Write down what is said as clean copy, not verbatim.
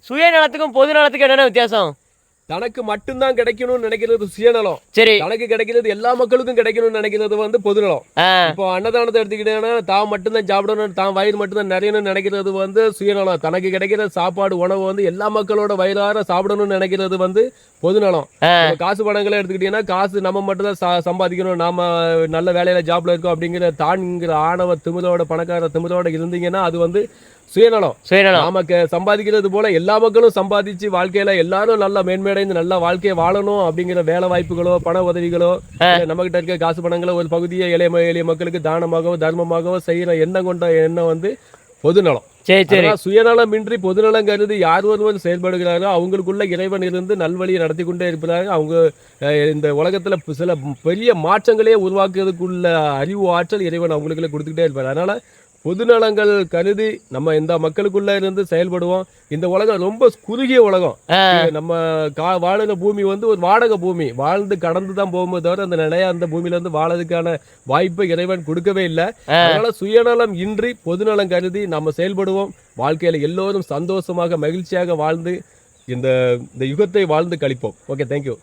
சுயநலத்துக்கும் பொது நலத்துக்கும் என்னென்ன வித்தியாசம்? தனக்கு மட்டும்தான் கிடைக்கணும்னு நினைக்கிறது சுயநலம். சரி. தனக்கு கிடைக்கிறது எல்லா மக்களுக்கும் கிடைக்கணும்னு நினைக்கிறது வந்து பொதுநலம். இப்போ அன்னதானத்தை எடுத்துக்கிட்டேன்னா தான் மட்டும்தான் சாப்பிடணும், தான் வயிறு மட்டும்தான் நிறையணும்னு நினைக்கிறது வந்து சுயநலம். தனக்கு கிடைக்கிற சாப்பாடு உணவு வந்து எல்லா மக்களோட வயிறார சாப்பிடணும்னு நினைக்கிறது வந்து பொதுநலம். காசு பணங்களை எடுத்துக்கிட்டீங்கன்னா காசு நம்ம மட்டும்தான் சம்பாதிக்கணும், நாம நல்ல வேலையில ஜாப்ல இருக்கோம் அப்படிங்கிற தான்ங்கிற ஆணவ திமிரோட பணக்கார திமிரோட இருந்தீங்கன்னா அது வந்து சுயநலம். நமக்கு சம்பாதிக்கிறது போல எல்லா மக்களும் சம்பாதிச்சு வாழ்க்கையில எல்லாரும் நல்லா மேன்மேடைந்து நல்ல வாழ்க்கையை வாழணும் அப்படிங்கிற வேலை வாய்ப்புகளோ பண உதவிகளோ நம்ம கிட்ட இருக்க காசு பணங்களோ ஒரு பகுதியை எளிய மக்களுக்கு தானமாகவோ தர்மமாகவோ செய்யற எண்ணம் கொண்ட எண்ணம் வந்து பொதுநலம். சுயநலம் இன்றி பொதுநலம் கருதி யார் ஒருவர் செயல்படுகிறாரோ அவங்களுக்குள்ள இறைவன் இருந்து நல்வழியை நடத்தி கொண்டே இருப்பாங்க. அவங்க இந்த உலகத்துல சில பெரிய மாற்றங்களே உருவாக்குறதுக்குள்ள அறிவு ஆற்றல் இறைவன் அவங்களுக்குள்ள கொடுத்துக்கிட்டே இருப்பார். அதனால பொதுநலங்கள் கருதி நம்ம இந்த மக்களுக்குள்ள இருந்து செயல்படுவோம். இந்த உலகம் ரொம்ப குறுகிய உலகம். நம்ம வாழுற பூமி வந்து ஒரு வாடகை பூமி. வாழ்ந்து கடந்து தான் போகும்போது தவிர அந்த நிலையா அந்த பூமியில இருந்து வாழறதுக்கான வாய்ப்பை இறைவன் கொடுக்கவே இல்லை. அதனால சுயநலம் இன்றி பொதுநலம் கருதி நம்ம செயல்படுவோம். வாழ்க்கையில எல்லோரும் சந்தோஷமாக மகிழ்ச்சியாக வாழ்ந்து இந்த யுகத்தை வாழ்ந்து கழிப்போம். Okay, thank you.